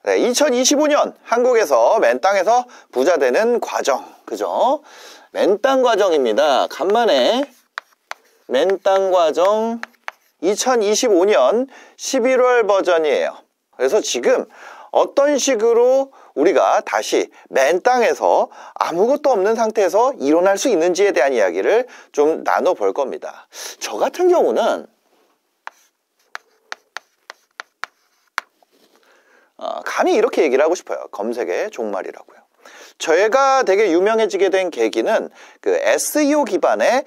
그래, 2025년 한국에서 맨 땅에서 부자 되는 과정, 그죠? 맨 땅 과정입니다. 간만에 맨 땅 과정 2025년 11월 버전이에요. 그래서 지금 어떤 식으로 우리가 다시 맨 땅에서 아무것도 없는 상태에서 일어날 수 있는지에 대한 이야기를 좀 나눠볼 겁니다. 저 같은 경우는 감히 이렇게 얘기를 하고 싶어요. 검색의 종말이라고요. 저희가 되게 유명해지게 된 계기는 그 SEO 기반의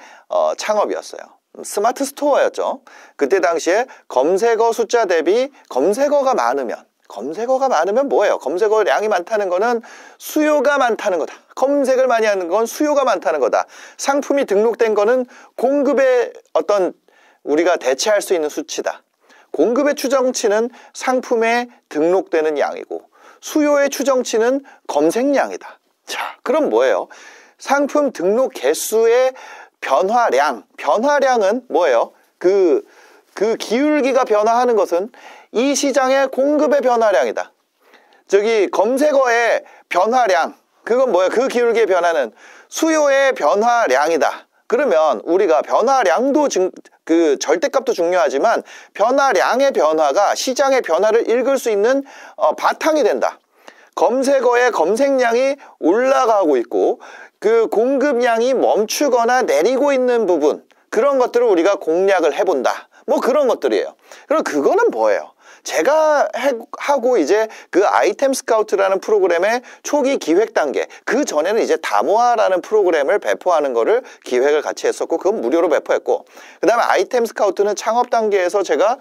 창업이었어요. 스마트 스토어였죠. 그때 당시에 검색어 숫자 대비 검색어가 많으면 뭐예요? 검색어량이 많다는 거는 수요가 많다는 거다. 검색을 많이 하는 건 수요가 많다는 거다. 상품이 등록된 거는 공급의 어떤 우리가 대체할 수 있는 수치다. 공급의 추정치는 상품에 등록되는 양이고 수요의 추정치는 검색량이다. 자, 그럼 뭐예요? 상품 등록 개수의 변화량은 뭐예요? 그 기울기가 변화하는 것은 이 시장의 공급의 변화량이다. 저기 검색어의 변화량, 그건 뭐예요? 그 기울기의 변화는 수요의 변화량이다. 그러면 우리가 변화량도 그 절대값도 중요하지만 변화량의 변화가 시장의 변화를 읽을 수 있는 바탕이 된다. 검색어의 검색량이 올라가고 있고 그 공급량이 멈추거나 내리고 있는 부분, 그런 것들을 우리가 공략을 해본다. 뭐 그런 것들이에요. 그럼 그거는 뭐예요? 제가 하고 이제 그 아이템 스카우트라는 프로그램의 초기 기획 단계, 그 전에는 이제 다모아라는 프로그램을 배포하는 거를 기획을 같이 했었고 그건 무료로 배포했고, 그 다음에 아이템 스카우트는 창업 단계에서 제가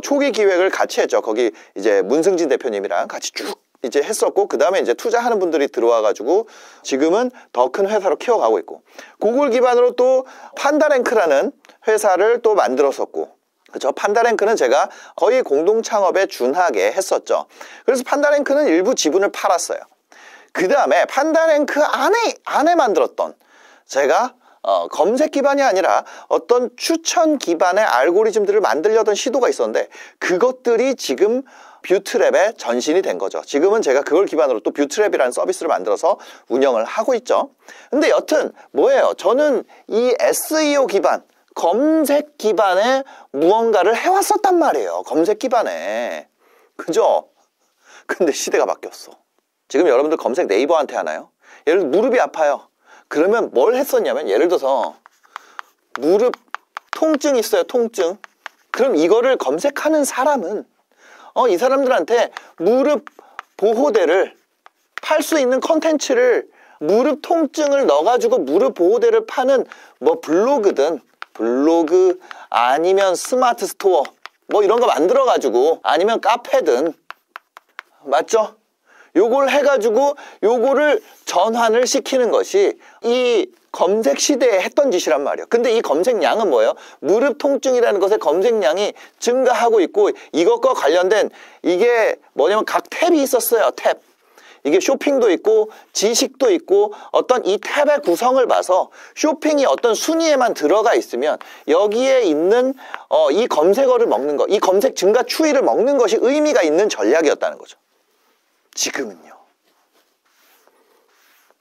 초기 기획을 같이 했죠. 거기 이제 문승진 대표님이랑 같이 쭉 이제 했었고, 그 다음에 이제 투자하는 분들이 들어와가지고 지금은 더 큰 회사로 키워가고 있고, 그걸 기반으로 또 판다랭크라는 회사를 또 만들었었고, 그렇죠? 판다랭크는 제가 거의 공동 창업에 준하게 했었죠. 그래서 판다랭크는 일부 지분을 팔았어요. 그 다음에 판다랭크 안에 만들었던 제가 검색 기반이 아니라 어떤 추천 기반의 알고리즘들을 만들려던 시도가 있었는데 그것들이 지금 뷰트랩에 전신이 된 거죠. 지금은 제가 그걸 기반으로 또 뷰트랩이라는 서비스를 만들어서 운영을 하고 있죠. 근데 여튼 뭐예요? 저는 이 SEO 기반, 검색 기반의 무언가를 해왔었단 말이에요. 검색 기반에. 그죠? 근데 시대가 바뀌었어. 지금 여러분들 검색 네이버한테 하나요? 예를 들어 무릎이 아파요. 그러면 뭘 했었냐면, 예를 들어서 무릎 통증 있어요. 통증. 그럼 이거를 검색하는 사람은 이 사람들한테 무릎 보호대를 팔 수 있는 컨텐츠를, 무릎 통증을 넣어가지고 무릎 보호대를 파는 뭐 블로그 아니면 스마트 스토어 뭐 이런 거 만들어가지고, 아니면 카페든, 맞죠? 요걸 해가지고 요거를 전환을 시키는 것이 이 검색 시대에 했던 짓이란 말이에요. 근데 이 검색량은 뭐예요? 무릎 통증이라는 것의 검색량이 증가하고 있고, 이것과 관련된 이게 뭐냐면 각 탭이 있었어요. 탭. 이게 쇼핑도 있고 지식도 있고, 어떤 이 탭의 구성을 봐서 쇼핑이 어떤 순위에만 들어가 있으면 여기에 있는 이 검색어를 먹는 거, 이 검색 증가 추이를 먹는 것이 의미가 있는 전략이었다는 거죠. 지금은요.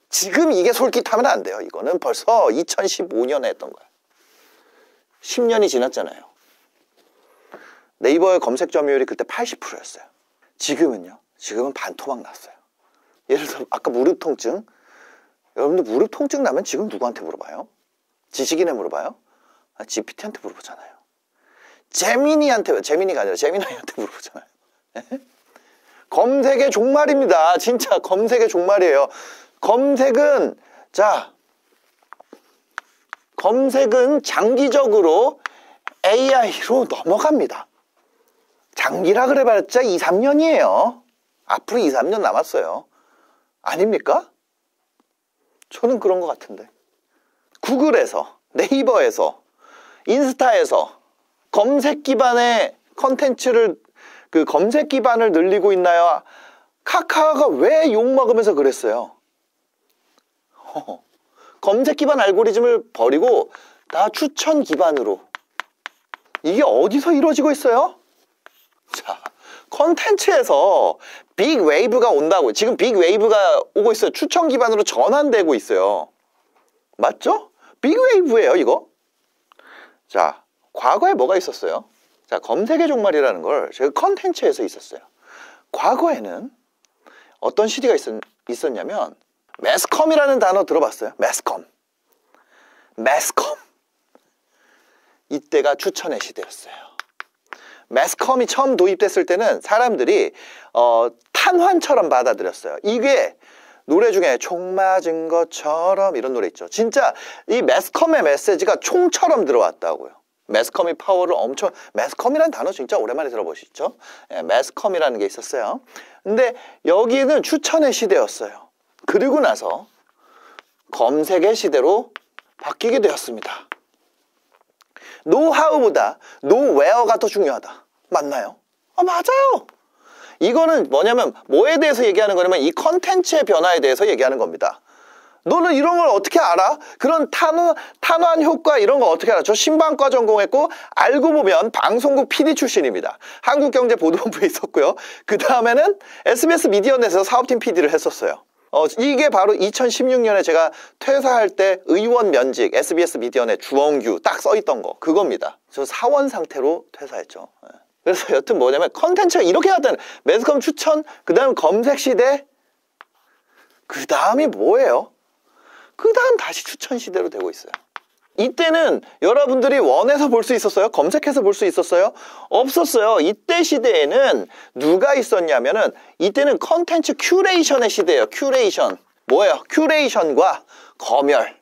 지금 이게 솔깃하면 안 돼요. 이거는 벌써 2015년에 했던 거야. 10년이 지났잖아요. 네이버의 검색 점유율이 그때 80%였어요. 지금은요. 지금은 반토막 났어요. 예를 들어 아까 무릎 통증, 여러분들 무릎 통증 나면 지금 누구한테 물어봐요? 지식인에 물어봐요? GPT한테 물어보잖아요. 재민이가 아니라 제미나이한테 물어보잖아요. 검색의 종말입니다. 진짜 검색의 종말이에요. 검색은 장기적으로 AI로 넘어갑니다. 장기라 그래봤자 2, 3년이에요. 앞으로 2, 3년 남았어요. 아닙니까? 저는 그런 것 같은데. 구글에서, 네이버에서, 인스타에서 검색 기반의 컨텐츠를, 그 검색 기반을 늘리고 있나요? 카카오가 왜 욕먹으면서 그랬어요? 검색 기반 알고리즘을 버리고 다 추천 기반으로. 이게 어디서 이루어지고 있어요? 자, 컨텐츠에서 빅 웨이브가 온다고. 지금 빅 웨이브가 오고 있어요. 추천 기반으로 전환되고 있어요. 맞죠? 빅 웨이브예요, 이거. 자, 과거에 뭐가 있었어요? 자, 검색의 종말이라는 걸 제가 컨텐츠에서 있었어요. 과거에는 어떤 시대가 있었냐면 매스컴이라는 단어 들어봤어요? 매스컴. 이때가 추천의 시대였어요. 매스컴이 처음 도입됐을 때는 사람들이 탄환처럼 받아들였어요. 이게 노래 중에 총 맞은 것처럼 이런 노래 있죠. 진짜 이 매스컴의 메시지가 총처럼 들어왔다고요. 매스컴이 파워를 엄청, 매스컴이라는 단어 진짜 오랜만에 들어보시죠? 예, 매스컴이라는 게 있었어요. 근데 여기는 추천의 시대였어요. 그리고 나서 검색의 시대로 바뀌게 되었습니다. 노하우보다 노웨어가 더 중요하다. 맞나요? 맞아요. 이거는 뭐냐면 뭐에 대해서 얘기하는 거냐면 이 컨텐츠의 변화에 대해서 얘기하는 겁니다. 너는 이런 걸 어떻게 알아? 그런 탄환 효과 이런 거 어떻게 알아? 저 신방과 전공했고 알고 보면 방송국 PD 출신입니다. 한국경제보도본부에 있었고요. 그 다음에는 SBS 미디어넷에서 사업팀 PD를 했었어요. 이게 바로 2016년에 제가 퇴사할 때 의원 면직 SBS 미디어넷 주원규 딱 써있던 거 그겁니다. 저 사원 상태로 퇴사했죠. 그래서 여튼 뭐냐면 컨텐츠가 이렇게 하던 매스컴 추천, 그 다음 검색 시대, 그 다음이 뭐예요? 그 다음 다시 추천 시대로 되고 있어요. 이때는 여러분들이 원해서 볼 수 있었어요? 검색해서 볼 수 있었어요? 없었어요. 이때 시대에는 누가 있었냐면은 이때는 컨텐츠 큐레이션의 시대예요. 큐레이션. 뭐예요? 큐레이션과 검열.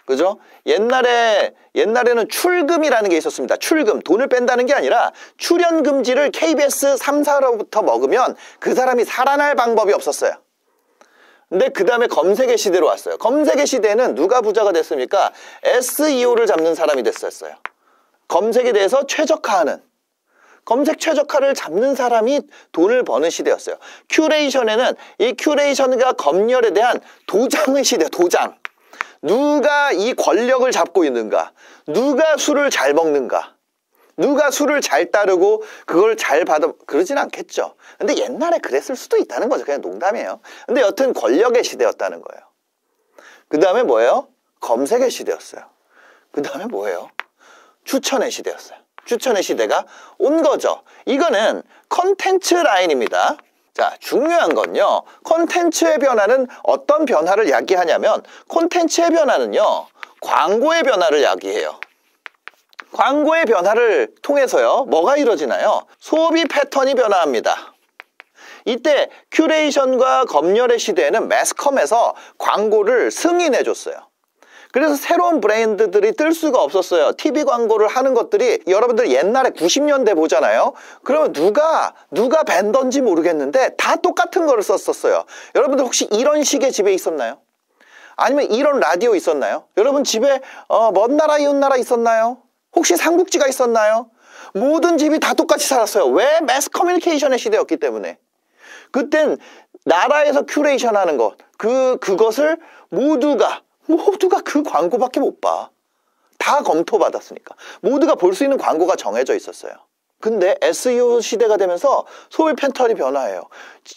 그죠? 옛날에는 출금이라는 게 있었습니다. 출금. 돈을 뺀다는 게 아니라 출연 금지를 KBS 3사로부터 먹으면 그 사람이 살아날 방법이 없었어요. 근데 그 다음에 검색의 시대로 왔어요. 검색의 시대에는 누가 부자가 됐습니까? SEO를 잡는 사람이 됐었어요. 검색에 대해서 최적화하는, 검색 최적화를 잡는 사람이 돈을 버는 시대였어요. 큐레이션에는 이 큐레이션과 검열에 대한 도장의 시대, 도장. 누가 이 권력을 잡고 있는가? 누가 술을 잘 먹는가? 누가 술을 잘 따르고 그걸 잘 받아, 그러진 않겠죠. 근데 옛날에 그랬을 수도 있다는 거죠. 그냥 농담이에요. 근데 여튼 권력의 시대였다는 거예요. 그 다음에 뭐예요? 검색의 시대였어요. 그 다음에 뭐예요? 추천의 시대였어요. 추천의 시대가 온 거죠. 이거는 컨텐츠 라인입니다. 자, 중요한 건요. 컨텐츠의 변화는 어떤 변화를 야기하냐면 콘텐츠의 변화는요. 광고의 변화를 야기해요. 광고의 변화를 통해서요. 뭐가 이루어지나요? 소비 패턴이 변화합니다. 이때 큐레이션과 검열의 시대에는 매스컴에서 광고를 승인해줬어요. 그래서 새로운 브랜드들이 뜰 수가 없었어요. TV 광고를 하는 것들이 여러분들 옛날에 90년대 보잖아요. 그러면 누가 밴던지 모르겠는데 다 똑같은 거를 썼었어요. 여러분들 혹시 이런 식의 집에 있었나요? 아니면 이런 라디오 있었나요? 여러분 집에 먼 나라 이웃 나라 있었나요? 혹시 삼국지가 있었나요? 모든 집이 다 똑같이 살았어요. 왜? 매스 커뮤니케이션의 시대였기 때문에. 그땐 나라에서 큐레이션 하는 것, 그것을 모두가 그 광고밖에 못 봐. 다 검토받았으니까. 모두가 볼 수 있는 광고가 정해져 있었어요. 근데 SEO 시대가 되면서 소비 패턴이 변화해요.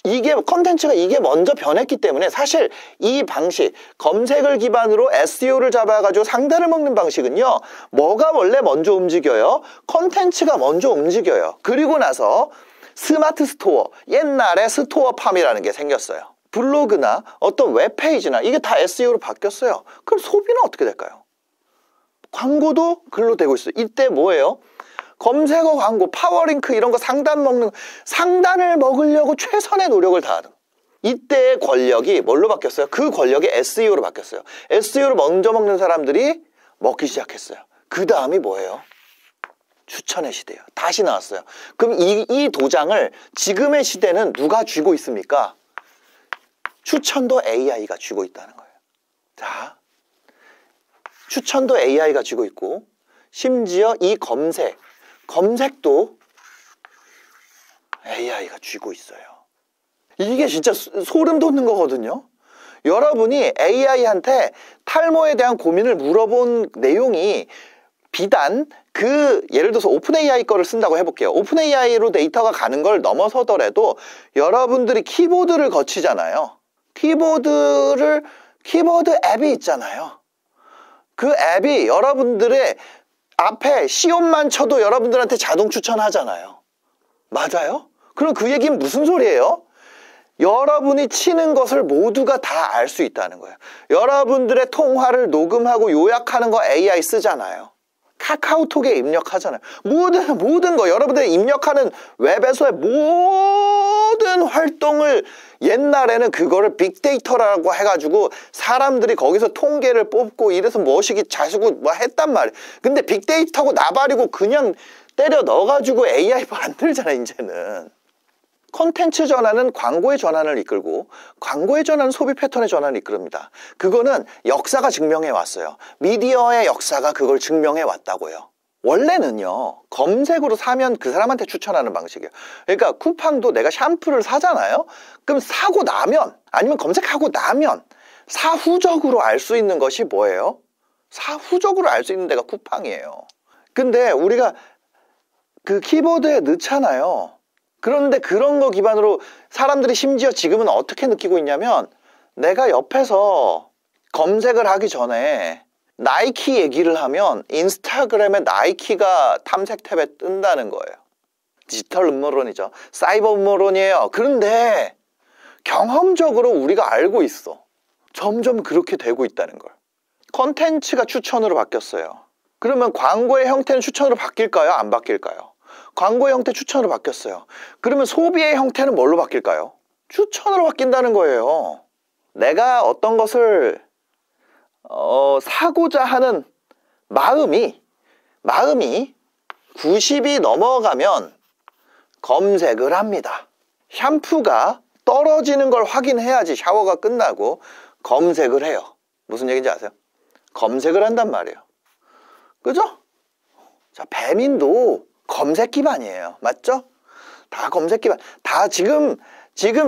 이게 컨텐츠가 이게 먼저 변했기 때문에 사실 이 방식, 검색을 기반으로 SEO를 잡아가지고 상대를 먹는 방식은요. 뭐가 원래 먼저 움직여요? 컨텐츠가 먼저 움직여요. 그리고 나서 스마트 스토어, 옛날에 스토어팜이라는 게 생겼어요. 블로그나 어떤 웹페이지나 이게 다 SEO로 바뀌었어요. 그럼 소비는 어떻게 될까요? 광고도 글로 되고 있어요. 이때 뭐예요? 검색어 광고, 파워링크 이런 거 상단을 먹으려고 최선의 노력을 다하는. 이때의 권력이 뭘로 바뀌었어요? 그 권력이 SEO로 바뀌었어요. SEO를 먼저 먹는 사람들이 먹기 시작했어요. 그 다음이 뭐예요? 추천의 시대예요. 다시 나왔어요. 그럼 이 도장을 지금의 시대는 누가 쥐고 있습니까? 추천도 AI가 쥐고 있다는 거예요. 자, 추천도 AI가 쥐고 있고 심지어 이 검색도 AI가 쥐고 있어요. 이게 진짜 소름 돋는 거거든요. 여러분이 AI한테 탈모에 대한 고민을 물어본 내용이 비단 예를 들어서 오픈 AI 거를 쓴다고 해볼게요. 오픈 AI로 데이터가 가는 걸 넘어서더라도 여러분들이 키보드를 거치잖아요. 키보드 앱이 있잖아요. 그 앱이 여러분들의 앞에 시옷만 쳐도 여러분들한테 자동 추천하잖아요. 맞아요? 그럼 그 얘기는 무슨 소리예요? 여러분이 치는 것을 모두가 다 알 수 있다는 거예요. 여러분들의 통화를 녹음하고 요약하는 거 AI 쓰잖아요. 카카오톡에 입력하잖아요. 모든 거 여러분들이 입력하는 웹에서의 모든 활동을 옛날에는 그거를 빅데이터라고 해가지고 사람들이 거기서 통계를 뽑고 이래서 뭐시기 자시고 뭐 했단 말이에요. 근데 빅데이터고 나발이고 그냥 때려 넣어가지고 AI 만들잖아요. 이제는 콘텐츠 전환은 광고의 전환을 이끌고 광고의 전환은 소비 패턴의 전환을 이끌습니다. 그거는 역사가 증명해 왔어요. 미디어의 역사가 그걸 증명해 왔다고요. 원래는요, 검색으로 사면 그 사람한테 추천하는 방식이에요. 그러니까 쿠팡도 내가 샴푸를 사잖아요. 그럼 사고 나면 아니면 검색하고 나면 사후적으로 알 수 있는 것이 뭐예요? 사후적으로 알 수 있는 데가 쿠팡이에요. 근데 우리가 그 키보드에 넣잖아요. 그런데 그런 거 기반으로 사람들이 심지어 지금은 어떻게 느끼고 있냐면 내가 옆에서 검색을 하기 전에 나이키 얘기를 하면 인스타그램에 나이키가 탐색 탭에 뜬다는 거예요. 디지털 음모론이죠. 사이버 음모론이에요. 그런데 경험적으로 우리가 알고 있어. 점점 그렇게 되고 있다는 걸. 컨텐츠가 추천으로 바뀌었어요. 그러면 광고의 형태는 추천으로 바뀔까요? 안 바뀔까요? 광고의 형태 추천으로 바뀌었어요. 그러면 소비의 형태는 뭘로 바뀔까요? 추천으로 바뀐다는 거예요. 내가 어떤 것을 사고자 하는 마음이 90이 넘어가면 검색을 합니다. 샴푸가 떨어지는 걸 확인해야지 샤워가 끝나고 검색을 해요. 무슨 얘기인지 아세요? 검색을 한단 말이에요. 그죠? 자, 배민도 검색 기반이에요. 맞죠? 다 검색 기반. 다 지금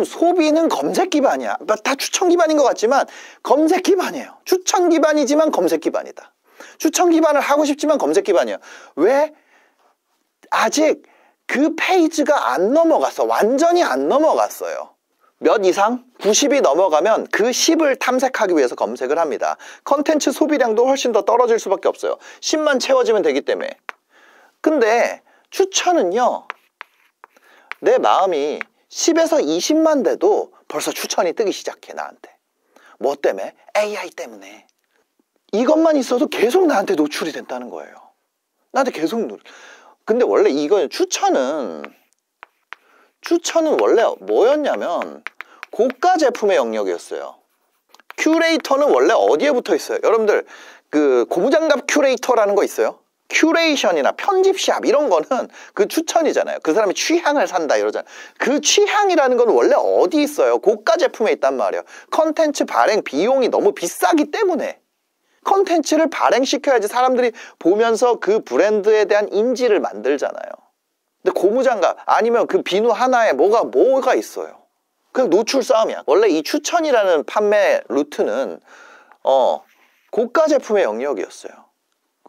소비는 검색 기반이야. 다 추천 기반인 것 같지만 검색 기반이에요. 추천 기반이지만 검색 기반이다. 추천 기반을 하고 싶지만 검색 기반이에요. 왜? 아직 그 페이지가 안 넘어갔어. 완전히 안 넘어갔어요. 몇 이상? 90이 넘어가면 그 10을 탐색하기 위해서 검색을 합니다. 컨텐츠 소비량도 훨씬 더 떨어질 수밖에 없어요. 10만 채워지면 되기 때문에. 근데 추천은요, 내 마음이 10에서 20만 돼도 벌써 추천이 뜨기 시작해. 나한테. 뭐 때문에? AI 때문에. 이것만 있어도 계속 나한테 노출이 된다는 거예요. 나한테 계속 근데 원래 이건 추천은 원래 뭐였냐면 고가 제품의 영역이었어요. 큐레이터는 원래 어디에 붙어 있어요? 여러분들 그 고무장갑 큐레이터라는 거 있어요? 큐레이션이나 편집샵 이런 거는 그 추천이잖아요. 그 사람이 취향을 산다 이러잖아요. 그 취향이라는 건 원래 어디 있어요? 고가 제품에 있단 말이에요. 컨텐츠 발행 비용이 너무 비싸기 때문에 컨텐츠를 발행시켜야지 사람들이 보면서 그 브랜드에 대한 인지를 만들잖아요. 근데 고무장갑 아니면 그 비누 하나에 뭐가 있어요. 그냥 노출 싸움이야. 원래 이 추천이라는 판매 루트는 고가 제품의 영역이었어요.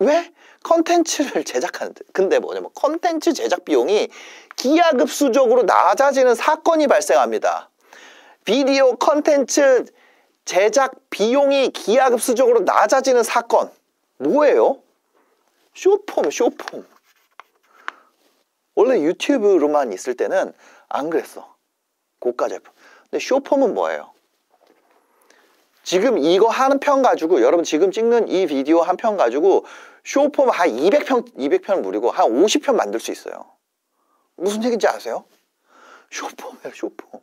왜? 컨텐츠를 제작하는데. 근데 뭐냐면 컨텐츠 제작 비용이 기하급수적으로 낮아지는 사건이 발생합니다. 비디오 컨텐츠 제작 비용이 기하급수적으로 낮아지는 사건. 뭐예요? 쇼폼. 원래 유튜브로만 있을 때는 안 그랬어. 고가 제품. 근데 쇼폼은 뭐예요? 지금 이거 한 편 가지고 여러분 지금 찍는 이 비디오 한 편 가지고 쇼폼 한 200편 무리고 한 50편 만들 수 있어요. 무슨 얘기인지 아세요? 쇼폼이에요. 쇼폼.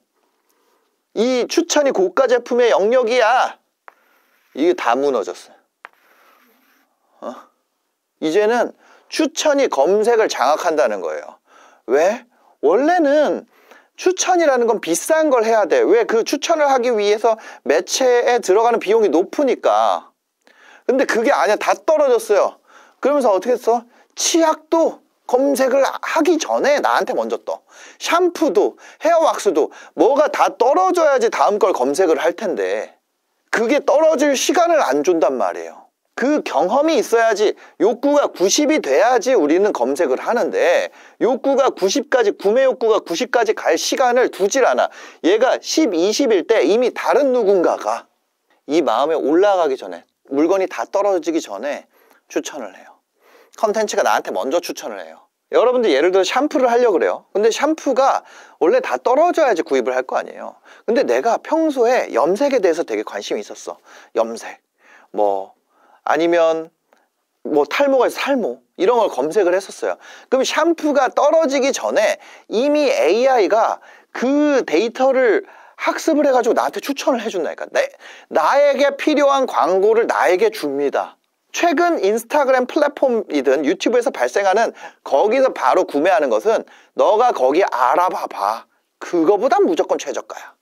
이 추천이 고가 제품의 영역이야. 이게 다 무너졌어요. 이제는 추천이 검색을 장악한다는 거예요. 왜? 원래는 추천이라는 건 비싼 걸 해야 돼. 왜? 그 추천을 하기 위해서 매체에 들어가는 비용이 높으니까. 근데 그게 아니야. 다 떨어졌어요. 그러면서 어떻게 했어? 치약도 검색을 하기 전에 나한테 먼저 떠. 샴푸도 헤어왁스도 뭐가 다 떨어져야지 다음 걸 검색을 할 텐데 그게 떨어질 시간을 안 준단 말이에요. 그 경험이 있어야지, 욕구가 90이 돼야지 우리는 검색을 하는데, 욕구가 90까지, 구매 욕구가 90까지 갈 시간을 두질 않아. 얘가 10, 20일 때 이미 다른 누군가가 이 마음에 올라가기 전에, 물건이 다 떨어지기 전에 추천을 해요. 컨텐츠가 나한테 먼저 추천을 해요. 여러분들 예를 들어 샴푸를 하려고 그래요. 근데 샴푸가 원래 다 떨어져야지 구입을 할 거 아니에요. 근데 내가 평소에 염색에 대해서 되게 관심이 있었어. 염색, 뭐 아니면 뭐 탈모가 있어, 탈모, 이런 걸 검색을 했었어요. 그럼 샴푸가 떨어지기 전에 이미 AI가 그 데이터를 학습을 해가지고 나한테 추천을 해준다니까. 나에게 필요한 광고를 나에게 줍니다. 최근 인스타그램 플랫폼이든 유튜브에서 발생하는, 거기서 바로 구매하는 것은 너가 거기 알아봐봐. 그거보단 무조건 최저가야.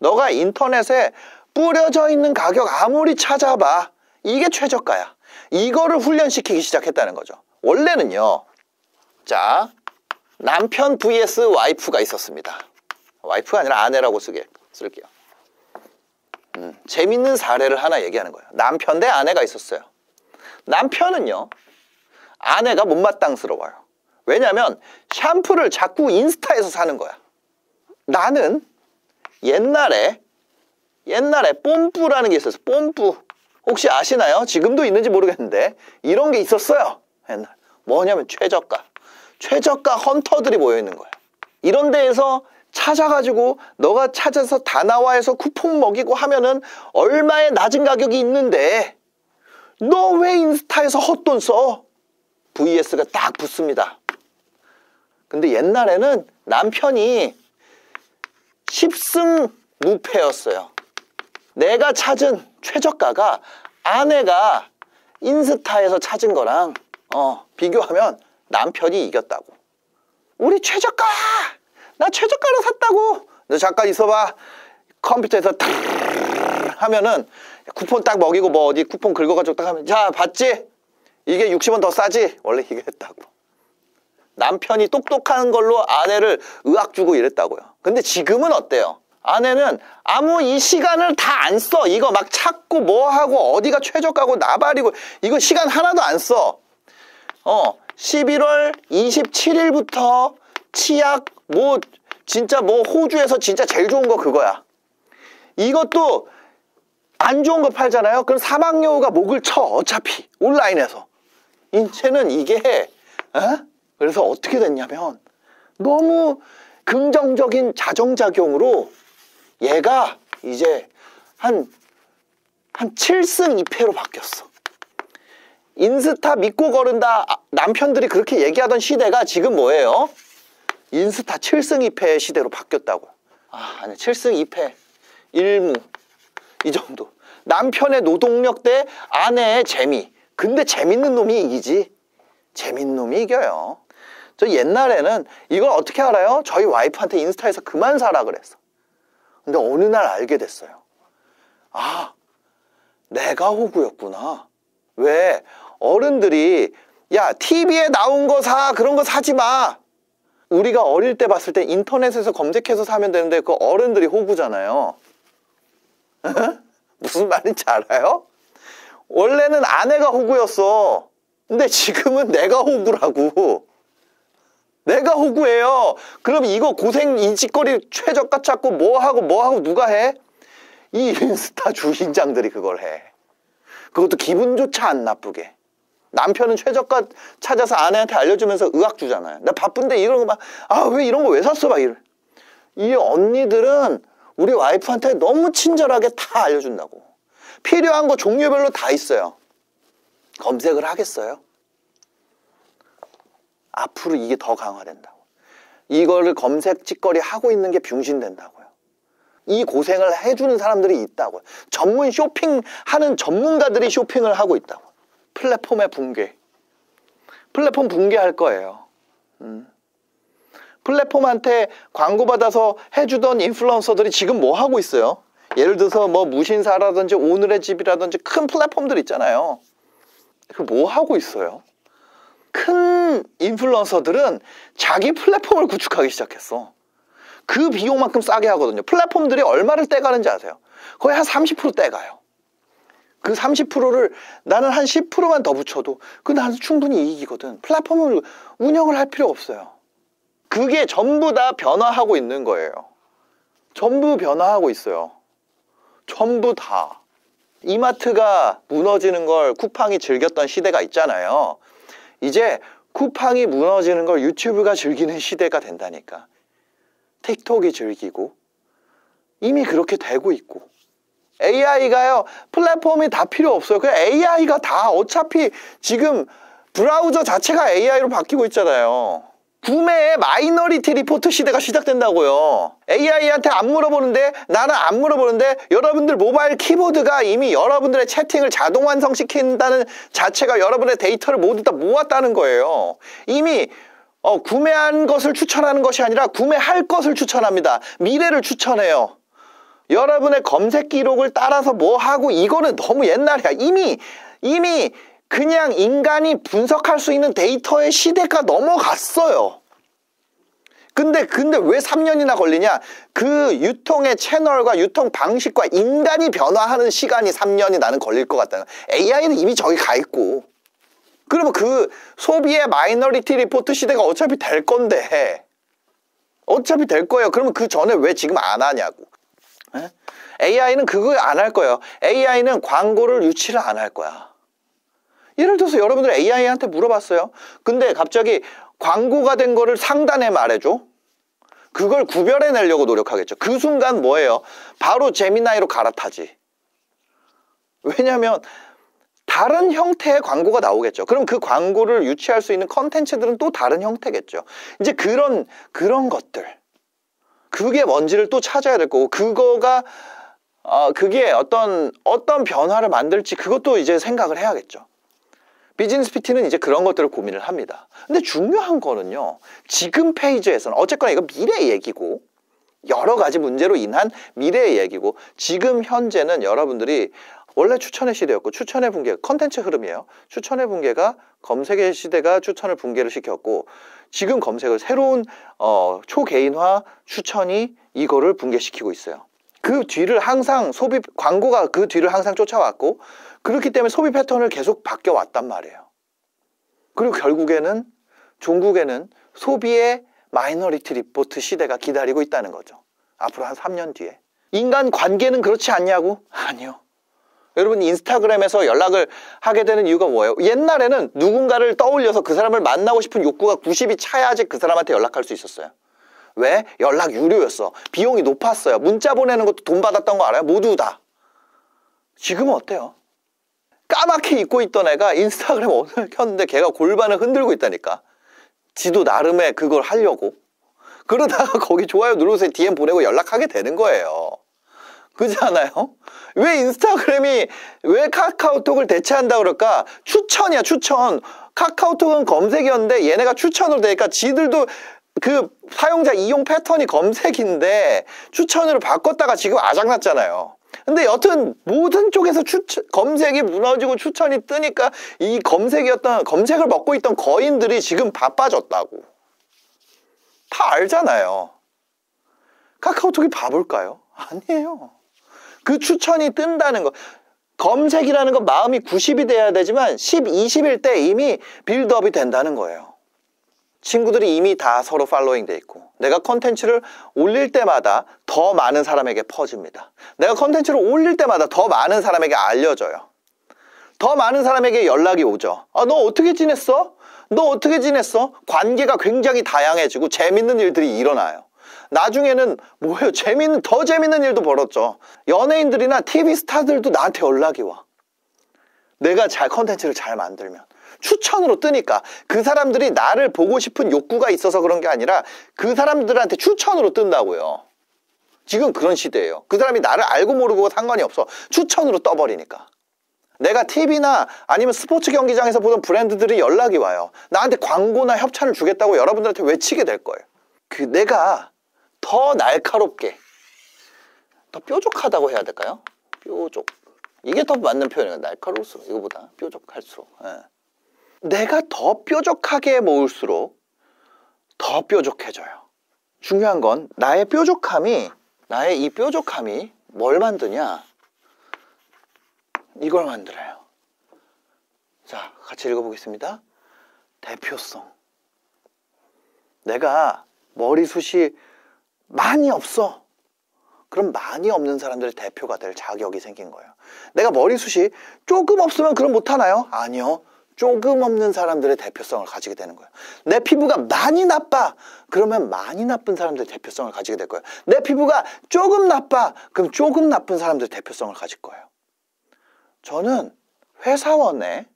너가 인터넷에 뿌려져 있는 가격 아무리 찾아봐. 이게 최저가야. 이거를 훈련시키기 시작했다는 거죠. 원래는요, 자, 남편 vs 와이프가 있었습니다. 와이프가 아니라 아내라고 쓸게요. 재밌는 사례를 하나 얘기하는 거예요. 남편 대 아내가 있었어요. 남편은요, 아내가 못마땅스러워요. 왜냐면 샴푸를 자꾸 인스타에서 사는 거야. 나는 옛날에 뽐뿌라는 게 있었어요. 뽐뿌. 혹시 아시나요? 지금도 있는지 모르겠는데 이런 게 있었어요. 옛날. 뭐냐면 최저가 헌터들이 모여있는 거야. 이런 데에서 찾아가지고 너가 찾아서 다나와에서 쿠폰 먹이고 하면은 얼마의 낮은 가격이 있는데 너 왜 인스타에서 헛돈 써? VS가 딱 붙습니다. 근데 옛날에는 남편이 10승무패였어요. 내가 찾은 최저가가 아내가 인스타에서 찾은 거랑 비교하면 남편이 이겼다고. 우리 최저가! 나 최저가로 샀다고! 너 잠깐 있어봐. 컴퓨터에서 하면은 쿠폰 딱 먹이고 뭐 어디 쿠폰 긁어가지고 딱 하면, 자, 봤지? 이게 60원 더 싸지? 원래 이게 했다고. 남편이 똑똑한 걸로 아내를 의학 주고 이랬다고요. 근데 지금은 어때요? 아내는 아무 이 시간을 다 안 써. 이거 막 찾고 뭐 하고 어디가 최저가고 나발이고 이거 시간 하나도 안 써. 11월 27일부터 치약 뭐 진짜 뭐 호주에서 진짜 제일 좋은 거 그거야. 이것도 안 좋은 거 팔잖아요. 그럼 사막여우가 목을 쳐. 어차피 온라인에서. 인체는 이게 그래서 어떻게 됐냐면 너무 긍정적인 자정작용으로 얘가 이제 한 7승 2패로 바뀌었어. 인스타 믿고 거른다 남편들이 그렇게 얘기하던 시대가 지금 뭐예요? 인스타 7승 2패 시대로 바뀌었다고. 아니 7승 2패 1무 이 정도. 남편의 노동력 대 아내의 재미. 근데 재밌는 놈이 이기지. 재밌는 놈이 이겨요. 저 옛날에는 이걸 어떻게 알아요? 저희 와이프한테 인스타에서 그만 사라 그랬어. 근데 어느 날 알게 됐어요. 아, 내가 호구였구나. 왜? 어른들이 야, TV에 나온 거 사, 그런 거 사지 마. 우리가 어릴 때 봤을 때 인터넷에서 검색해서 사면 되는데 그 어른들이 호구잖아요. 무슨 말인지 알아요? 원래는 아내가 호구였어. 근데 지금은 내가 호구라고. 내가 호구예요. 그럼 이거 고생 인식거리 최저가 찾고 뭐하고 누가 해? 이 인스타 주인장들이 그걸 해. 그것도 기분조차 안 나쁘게. 남편은 최저가 찾아서 아내한테 알려주면서 의학 주잖아요. 나 바쁜데 이런 거 막, 왜 이런 거 왜 샀어? 막 이 언니들은 우리 와이프한테 너무 친절하게 다 알려준다고. 필요한 거 종류별로 다 있어요. 검색을 하겠어요? 앞으로 이게 더 강화된다고. 이거를 검색 찌꺼리 하고 있는 게 병신된다고요. 이 고생을 해주는 사람들이 있다고요. 전문 쇼핑하는 전문가들이 쇼핑을 하고 있다고. 플랫폼의 붕괴. 플랫폼 붕괴할 거예요. 플랫폼한테 광고 받아서 해주던 인플루언서들이 지금 뭐 하고 있어요? 예를 들어서 뭐 무신사라든지 오늘의 집이라든지 큰 플랫폼들 있잖아요. 그 뭐 하고 있어요? 큰 인플루언서들은 자기 플랫폼을 구축하기 시작했어. 그 비용만큼 싸게 하거든요. 플랫폼들이 얼마를 떼가는지 아세요? 거의 한 30% 떼가요. 그 30%를 나는 한 10%만 더 붙여도 그 나는 충분히 이익이거든. 플랫폼을 운영을 할 필요 없어요. 그게 전부 다 변화하고 있는 거예요. 전부 변화하고 있어요. 전부 다. 이마트가 무너지는 걸 쿠팡이 즐겼던 시대가 있잖아요. 이제 쿠팡이 무너지는 걸 유튜브가 즐기는 시대가 된다니까. 틱톡이 즐기고 이미 그렇게 되고 있고. AI가요, 플랫폼이 다 필요 없어요. 그냥 AI가 다 어차피 지금 브라우저 자체가 AI로 바뀌고 있잖아요. 구매의 마이너리티 리포트 시대가 시작된다고요. AI한테 안 물어보는데, 나는 안 물어보는데 여러분들 모바일 키보드가 이미 여러분들의 채팅을 자동 완성시킨다는 자체가 여러분의 데이터를 모두 다 모았다는 거예요. 이미 구매한 것을 추천하는 것이 아니라 구매할 것을 추천합니다. 미래를 추천해요. 여러분의 검색 기록을 따라서 뭐 하고, 이거는 너무 옛날이야. 이미 그냥 인간이 분석할 수 있는 데이터의 시대가 넘어갔어요. 근데 왜 3년이나 걸리냐? 그 유통의 채널과 유통 방식과 인간이 변화하는 시간이 3년이 나는 걸릴 것 같다는 거야. AI는 이미 저기 가 있고. 그러면 그 소비의 마이너리티 리포트 시대가 어차피 될 건데, 어차피 될 거예요. 그러면 그 전에 왜 지금 안 하냐고. AI는 그거 안 할 거예요. AI는 광고를 유치를 안 할 거야. 예를 들어서 여러분들 AI한테 물어봤어요. 근데 갑자기 광고가 된 거를 상단에 말해줘. 그걸 구별해내려고 노력하겠죠. 그 순간 뭐예요? 바로 제미나이로 갈아타지. 왜냐하면 다른 형태의 광고가 나오겠죠. 그럼 그 광고를 유치할 수 있는 컨텐츠들은 또 다른 형태겠죠. 이제 그런 것들, 그게 뭔지를 또 찾아야 될 거고, 그게 어떤 변화를 만들지, 그것도 이제 생각을 해야겠죠. 비즈니스 PT는 이제 그런 것들을 고민을 합니다. 근데 중요한 거는요, 지금 페이지에서는 어쨌거나 이거 미래 얘기고, 여러 가지 문제로 인한 미래의 얘기고, 지금 현재는 여러분들이 원래 추천의 시대였고, 추천의 붕괴, 컨텐츠 흐름이에요. 추천의 붕괴가 검색의 시대가 추천을 붕괴를 시켰고, 지금 검색을 새로운 초개인화 추천이 이거를 붕괴시키고 있어요. 그 뒤를 항상 광고가 그 뒤를 항상 쫓아왔고, 그렇기 때문에 소비 패턴을 계속 바뀌어왔단 말이에요. 그리고 결국에는 종국에는 소비의 마이너리티 리포트 시대가 기다리고 있다는 거죠. 앞으로 한 3년 뒤에. 인간 관계는 그렇지 않냐고? 아니요. 여러분, 인스타그램에서 연락을 하게 되는 이유가 뭐예요? 옛날에는 누군가를 떠올려서 그 사람을 만나고 싶은 욕구가 90이 차야지 그 사람한테 연락할 수 있었어요. 왜? 연락 유료였어. 비용이 높았어요. 문자 보내는 것도 돈 받았던 거 알아요? 모두 다. 지금은 어때요? 까맣게 잊고 있던 애가 인스타그램 오늘 켰는데 걔가 골반을 흔들고 있다니까. 지도 나름의 그걸 하려고. 그러다가 거기 좋아요 누르세요 DM 보내고 연락하게 되는 거예요. 그렇지 않아요? 왜 카카오톡을 대체한다 그럴까? 추천이야, 추천. 카카오톡은 검색이었는데 얘네가 추천으로 되니까 지들도 그 사용자 이용 패턴이 검색인데 추천으로 바꿨다가 지금 아작났잖아요. 근데 여튼 모든 쪽에서 검색이 무너지고 추천이 뜨니까 이 검색을 먹고 있던 거인들이 지금 바빠졌다고. 다 알잖아요. 카카오톡이 바볼까요? 아니에요. 그 추천이 뜬다는 거. 검색이라는 건 마음이 90이 돼야 되지만 10, 20일 때 이미 빌드업이 된다는 거예요. 친구들이 이미 다 서로 팔로잉 돼 있고, 내가 컨텐츠를 올릴 때마다 더 많은 사람에게 퍼집니다. 내가 컨텐츠를 올릴 때마다 더 많은 사람에게 알려져요. 더 많은 사람에게 연락이 오죠. 너 어떻게 지냈어? 너 어떻게 지냈어? 관계가 굉장히 다양해지고 재밌는 일들이 일어나요. 나중에는 뭐예요? 더 재밌는 일도 벌었죠. 연예인들이나 TV 스타들도 나한테 연락이 와. 내가 컨텐츠를 잘 만들면. 추천으로 뜨니까. 그 사람들이 나를 보고 싶은 욕구가 있어서 그런 게 아니라 그 사람들한테 추천으로 뜬다고요. 지금 그런 시대예요. 그 사람이 나를 알고 모르고 상관이 없어. 추천으로 떠버리니까. 내가 TV나 아니면 스포츠 경기장에서 보던 브랜드들이 연락이 와요. 나한테 광고나 협찬을 주겠다고 여러분들한테 외치게 될 거예요. 내가 더 날카롭게, 더 뾰족하다고 해야 될까요? 뾰족. 이게 더 맞는 표현이에요. 날카로울수록, 이거보다 뾰족할수록. 내가 더 뾰족하게 모을수록 더 뾰족해져요. 중요한 건 나의 이 뾰족함이 뭘 만드냐? 이걸 만들어요. 자, 같이 읽어보겠습니다. 대표성. 내가 머리숱이 많이 없어. 그럼 많이 없는 사람들의 대표가 될 자격이 생긴 거예요. 내가 머리숱이 조금 없으면 그럼 못하나요? 아니요. 조금 없는 사람들의 대표성을 가지게 되는 거예요. 내 피부가 많이 나빠. 그러면 많이 나쁜 사람들의 대표성을 가지게 될 거예요. 내 피부가 조금 나빠. 그럼 조금 나쁜 사람들의 대표성을 가질 거예요. 저는 회사원에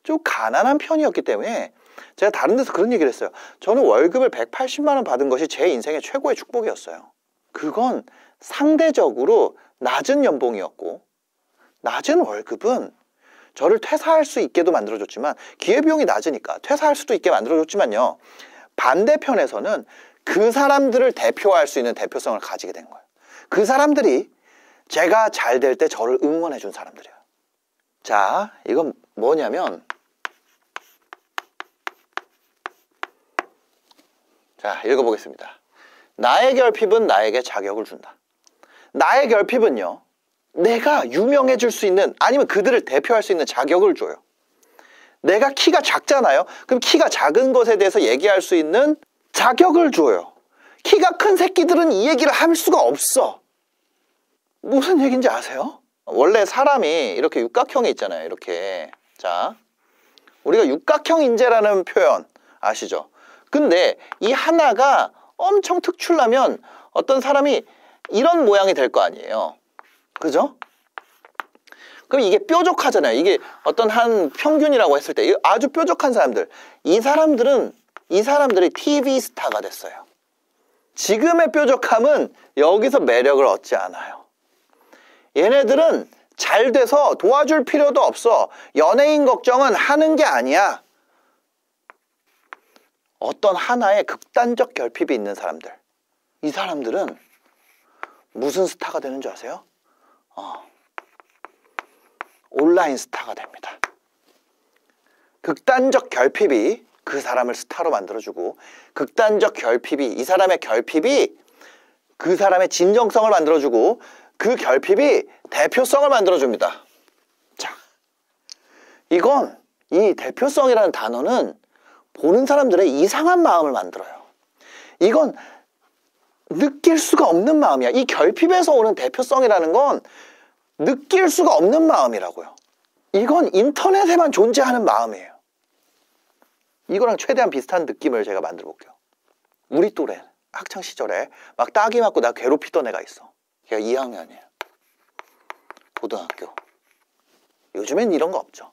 좀 가난한 편이었기 때문에 제가 다른 데서 그런 얘기를 했어요. 저는 월급을 180만 원 받은 것이 제 인생의 최고의 축복이었어요. 그건 상대적으로 낮은 연봉이었고, 낮은 월급은 저를 퇴사할 수 있게도 만들어줬지만, 기회비용이 낮으니까 퇴사할 수도 있게 만들어줬지만요, 반대편에서는 그 사람들을 대표할 수 있는 대표성을 가지게 된 거예요. 그 사람들이 제가 잘 될 때 저를 응원해 준 사람들이에요. 자, 이건 뭐냐면, 자, 읽어보겠습니다. 나의 결핍은 나에게 자격을 준다. 나의 결핍은요, 내가 유명해질 수 있는, 아니면 그들을 대표할 수 있는 자격을 줘요. 내가 키가 작잖아요. 그럼 키가 작은 것에 대해서 얘기할 수 있는 자격을 줘요. 키가 큰 새끼들은 이 얘기를 할 수가 없어. 무슨 얘기인지 아세요? 원래 사람이 이렇게 육각형이 있잖아요. 이렇게. 자, 우리가 육각형 인재라는 표현 아시죠? 근데 이 하나가 엄청 특출나면 어떤 사람이 이런 모양이 될 거 아니에요. 그죠? 그럼 이게 뾰족하잖아요. 이게 어떤 한 평균이라고 했을 때 아주 뾰족한 사람들, 이 사람들이 TV 스타가 됐어요. 지금의 뾰족함은 여기서 매력을 얻지 않아요. 얘네들은 잘 돼서 도와줄 필요도 없어. 연예인 걱정은 하는 게 아니야. 어떤 하나의 극단적 결핍이 있는 사람들, 이 사람들은 무슨 스타가 되는 줄 아세요? 온라인 스타가 됩니다. 극단적 결핍이 그 사람을 스타로 만들어주고, 극단적 결핍이, 이 사람의 결핍이 그 사람의 진정성을 만들어주고, 그 결핍이 대표성을 만들어줍니다. 자, 이건, 이 대표성이라는 단어는 보는 사람들의 이상한 마음을 만들어요. 이건 느낄 수가 없는 마음이야. 이 결핍에서 오는 대표성이라는 건 느낄 수가 없는 마음이라고요. 이건 인터넷에만 존재하는 마음이에요. 이거랑 최대한 비슷한 느낌을 제가 만들어 볼게요. 우리 또래 학창시절에 막 따기 맞고 나 괴롭히던 애가 있어. 걔가 2학년이에요. 고등학교. 요즘엔 이런 거 없죠.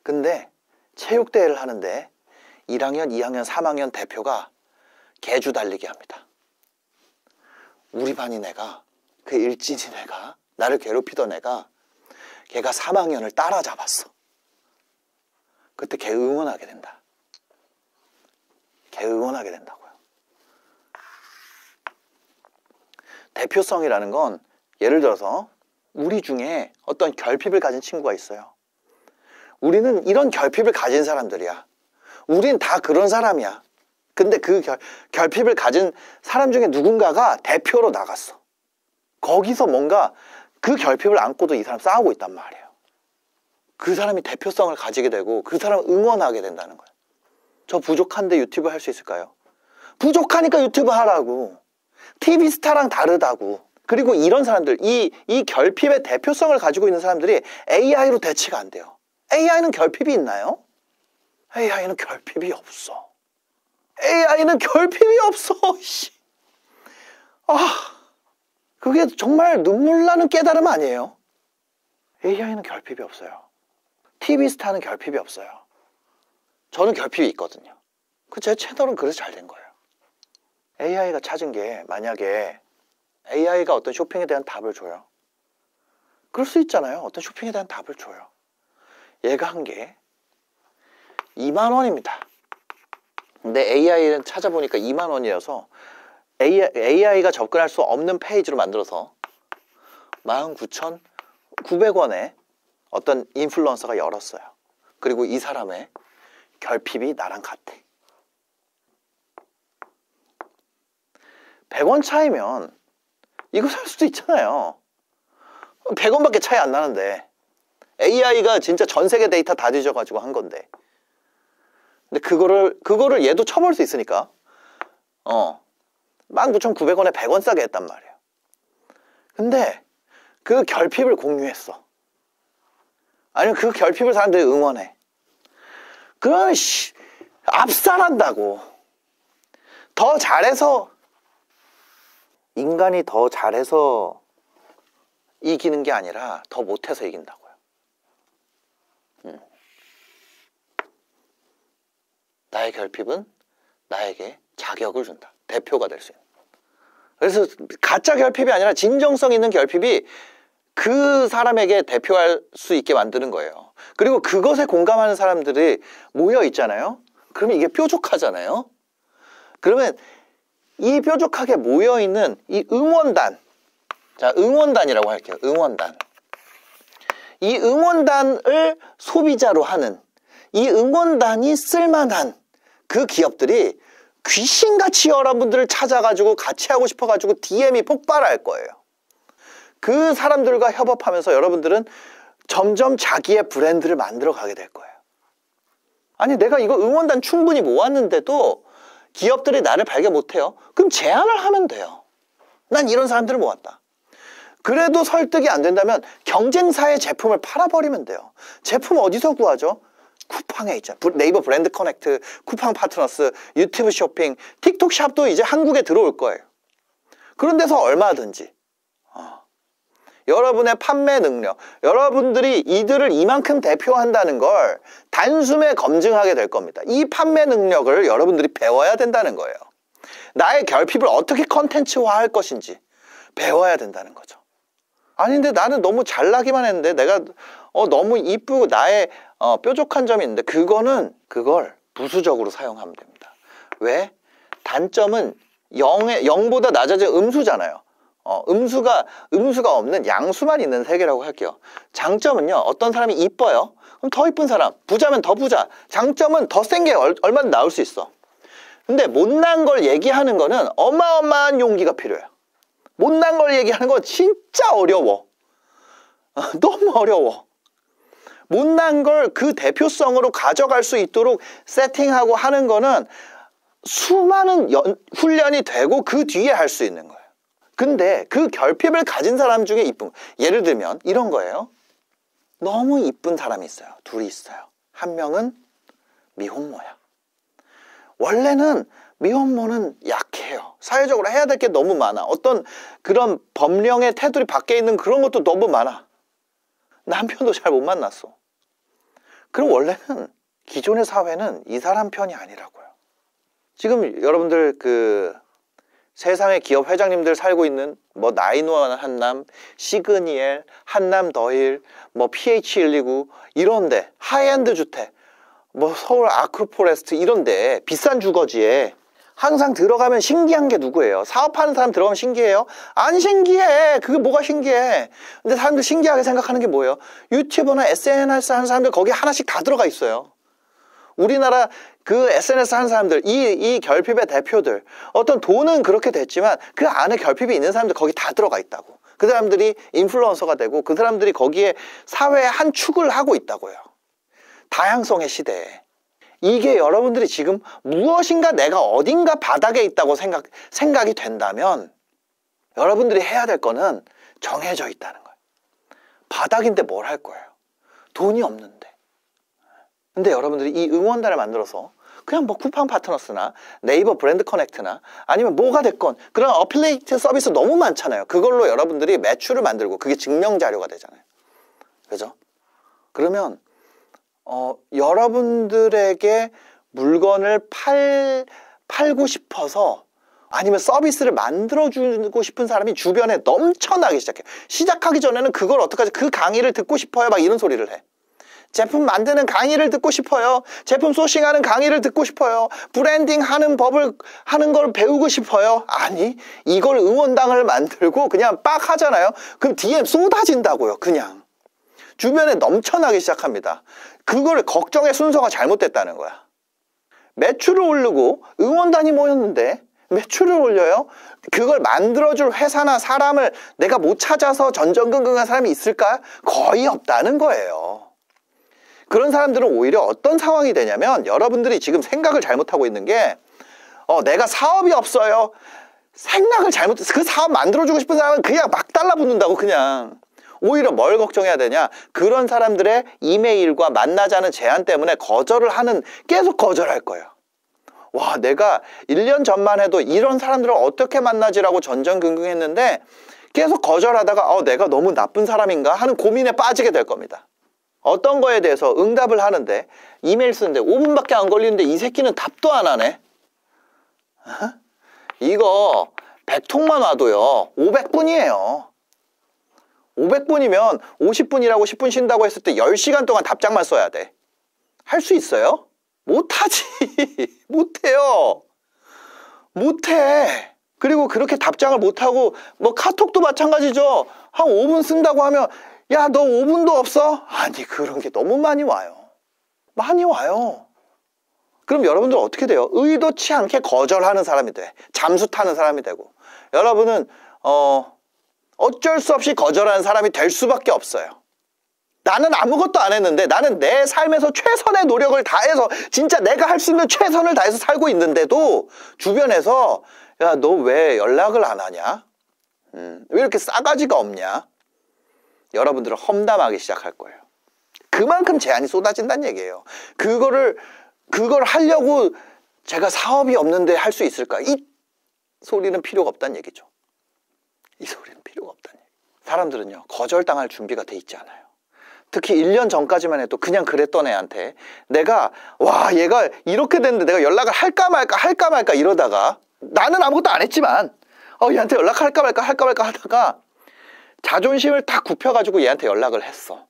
근데 체육대회를 하는데 1학년, 2학년, 3학년 대표가 개주 달리기 합니다. 우리 반인 애가, 그 일진인 애가, 나를 괴롭히던 애가 걔가 3학년을 따라잡았어. 그때 걔 응원하게 된다. 걔 응원하게 된다고요. 대표성이라는 건 예를 들어서 우리 중에 어떤 결핍을 가진 친구가 있어요. 우리는 이런 결핍을 가진 사람들이야. 우린 다 그런 사람이야. 근데 그 결핍을 가진 사람 중에 누군가가 대표로 나갔어. 거기서 뭔가 그 결핍을 안고도 이 사람 싸우고 있단 말이에요. 그 사람이 대표성을 가지게 되고 그 사람을 응원하게 된다는 거예요. 저 부족한데 유튜브 할 수 있을까요? 부족하니까 유튜브 하라고. TV 스타랑 다르다고. 그리고 이런 사람들, 이 결핍의 대표성을 가지고 있는 사람들이 AI로 대체가 안 돼요. AI는 결핍이 있나요? AI는 결핍이 없어. AI는 결핍이 없어. 그게 정말 눈물 나는 깨달음 아니에요? AI는 결핍이 없어요. TV 스타는 결핍이 없어요. 저는 결핍이 있거든요. 제 채널은 그래서 잘 된 거예요. AI가 찾은 게, 만약에 AI가 어떤 쇼핑에 대한 답을 줘요. 그럴 수 있잖아요. 어떤 쇼핑에 대한 답을 줘요. 얘가 한 게 2만 원입니다. 근데 AI는 찾아보니까 2만 원이어서 AI가 접근할 수 없는 페이지로 만들어서 19,900원에 어떤 인플루언서가 열었어요. 그리고 이 사람의 결핍이 나랑 같아. 100원 차이면 이거 살 수도 있잖아요. 100원밖에 차이 안 나는데. AI가 진짜 전 세계 데이터 다 뒤져가지고 한 건데. 근데 그거를 얘도 쳐볼 수 있으니까 19,900원에 100원 싸게 했단 말이에요. 근데 그 결핍을 공유했어. 아니면 그 결핍을 사람들이 응원해. 그럼 압살한다고. 더 잘해서, 인간이 더 잘해서 이기는 게 아니라 더 못해서 이긴다고요. 나의 결핍은 나에게 자격을 준다. 대표가 될 수 있는. 그래서 가짜 결핍이 아니라 진정성 있는 결핍이 그 사람에게 대표할 수 있게 만드는 거예요. 그리고 그것에 공감하는 사람들이 모여 있잖아요. 그러면 이게 뾰족하잖아요. 그러면 이 뾰족하게 모여 있는 이 응원단, 자, 응원단이라고 할게요. 응원단. 이 응원단을 소비자로 하는, 이 응원단이 쓸만한 그 기업들이 귀신같이 여러분들을 찾아가지고 같이 하고 싶어가지고 DM이 폭발할 거예요. 그 사람들과 협업하면서 여러분들은 점점 자기의 브랜드를 만들어 가게 될 거예요. 아니, 내가 이거 응원단 충분히 모았는데도 기업들이 나를 발견 못해요. 그럼 제안을 하면 돼요. 난 이런 사람들을 모았다. 그래도 설득이 안 된다면 경쟁사의 제품을 팔아버리면 돼요. 제품 어디서 구하죠? 쿠팡에 있잖아. 네이버 브랜드 커넥트, 쿠팡 파트너스, 유튜브 쇼핑, 틱톡 샵도 이제 한국에 들어올 거예요. 그런 데서 얼마든지. 여러분의 판매 능력, 여러분들이 이들을 이만큼 대표한다는 걸 단숨에 검증하게 될 겁니다. 이 판매 능력을 여러분들이 배워야 된다는 거예요. 나의 결핍을 어떻게 컨텐츠화할 것인지 배워야 된다는 거죠. 아니, 근데 나는 너무 잘나기만 했는데 내가 너무 이쁘고 나의 뾰족한 점이 있는데 그걸 부수적으로 사용하면 됩니다. 왜? 단점은 0보다 낮아진 음수잖아요. 음수가 없는 양수만 있는 세계라고 할게요. 장점은요, 어떤 사람이 이뻐요. 그럼 더 이쁜 사람, 부자면 더 부자. 장점은 더 센 게 얼마나 나올 수 있어. 근데 못난 걸 얘기하는 거는 어마어마한 용기가 필요해요. 못난 걸 얘기하는 건 진짜 어려워. 너무 어려워. 못난 걸 그 대표성으로 가져갈 수 있도록 세팅하고 하는 거는 수많은 훈련이 되고 그 뒤에 할 수 있는 거예요. 근데 그 결핍을 가진 사람 중에 이쁜 거. 예를 들면 이런 거예요. 너무 이쁜 사람이 있어요. 둘이 있어요. 한 명은 미혼모야. 원래는 미혼모는 약해요. 사회적으로 해야 될 게 너무 많아. 어떤 그런 법령의 테두리 밖에 있는 그런 것도 너무 많아. 남편도 잘 못 만났어. 그럼 원래는 기존의 사회는 이 사람 편이 아니라고요. 지금 여러분들 세상의 기업 회장님들 살고 있는 나인원 한남, 시그니엘, 한남 더힐, PH129 이런데 하이엔드 주택, 서울 아크로포레스트 이런데 비싼 주거지에 항상 들어가면 신기한 게 누구예요? 사업하는 사람 들어가면 신기해요? 안 신기해. 그게 뭐가 신기해? 근데 사람들 신기하게 생각하는 게 뭐예요? 유튜버나 SNS 하는 사람들 거기 하나씩 다 들어가 있어요. 우리나라 그 SNS 하는 사람들, 이 결핍의 대표들, 어떤 돈은 그렇게 됐지만 그 안에 결핍이 있는 사람들 거기 다 들어가 있다고. 그 사람들이 인플루언서가 되고 그 사람들이 거기에 사회의 한 축을 하고 있다고요. 다양성의 시대에. 이게 여러분들이 지금 무엇인가 내가 어딘가 바닥에 있다고 생각이 된다면 여러분들이 해야 될 거는 정해져 있다는 거예요. 바닥인데 뭘 할 거예요? 돈이 없는데. 근데 여러분들이 이 응원단을 만들어서 그냥 쿠팡 파트너스나 네이버 브랜드 커넥트나 아니면 뭐가 됐건 그런 어플리에이트 서비스 너무 많잖아요. 그걸로 여러분들이 매출을 만들고 그게 증명 자료가 되잖아요. 그죠? 그러면 여러분들에게 물건을 팔고 싶어서 아니면 서비스를 만들어주고 싶은 사람이 주변에 넘쳐나기 시작해요. 시작하기 전에는 그걸 어떡하지? 그 강의를 듣고 싶어요. 막 이런 소리를 해. 제품 만드는 강의를 듣고 싶어요. 제품 소싱하는 강의를 듣고 싶어요. 브랜딩 하는 법을 하는 걸 배우고 싶어요. 아니, 이걸 응원당을 만들고 그냥 빡 하잖아요. 그럼 DM 쏟아진다고요. 그냥. 주변에 넘쳐나기 시작합니다. 그걸 걱정의 순서가 잘못됐다는 거야. 매출을 오르고 응원단이 모였는데 매출을 올려요? 그걸 만들어줄 회사나 사람을 내가 못 찾아서 전전긍긍한 사람이 있을까? 거의 없다는 거예요. 그런 사람들은 오히려 어떤 상황이 되냐면 여러분들이 지금 생각을 잘못하고 있는 게 내가 사업이 없어요. 생각을 잘못해서 그 사업 만들어주고 싶은 사람은 그냥 막 달라붙는다고 그냥. 오히려 뭘 걱정해야 되냐? 그런 사람들의 이메일과 만나자는 제안 때문에 계속 거절할 거예요. 와, 내가 1년 전만 해도 이런 사람들을 어떻게 만나지라고 전전긍긍했는데 계속 거절하다가 내가 너무 나쁜 사람인가 하는 고민에 빠지게 될 겁니다. 어떤 거에 대해서 응답을 하는데 이메일 쓰는데 5분밖에 안 걸리는데 이 새끼는 답도 안 하네. 이거 100통만 와도요 500분이에요. 500분이면 50분이라고 10분 쉰다고 했을 때 10시간 동안 답장만 써야 돼. 할 수 있어요? 못하지. 못해요. 못해. 그리고 그렇게 답장을 못하고 뭐 카톡도 마찬가지죠. 한 5분 쓴다고 하면 야, 너 5분도 없어? 아니, 그런 게 너무 많이 와요. 많이 와요. 그럼 여러분들 어떻게 돼요? 의도치 않게 거절하는 사람이 돼. 잠수 타는 사람이 되고. 여러분은 어쩔 수 없이 거절하는 사람이 될 수밖에 없어요. 나는 아무것도 안 했는데 나는 내 삶에서 최선의 노력을 다해서 진짜 내가 할 수 있는 최선을 다해서 살고 있는데도 주변에서 야, 너 왜 연락을 안 하냐? 왜 이렇게 싸가지가 없냐? 여러분들은 험담하기 시작할 거예요. 그만큼 제한이 쏟아진다는 얘기예요. 그걸 하려고 제가 사업이 없는데 할 수 있을까? 이 소리는 필요가 없다는 얘기죠. 이 소리는 필요가 없다는 얘기. 사람들은요, 거절당할 준비가 돼 있지 않아요. 특히 1년 전까지만 해도 그냥 그랬던 애한테 내가 얘가 이렇게 됐는데 내가 연락을 할까 말까 이러다가 나는 아무것도 안 했지만 얘한테 연락할까 말까 하다가 자존심을 딱 굽혀가지고 얘한테 연락을 했어.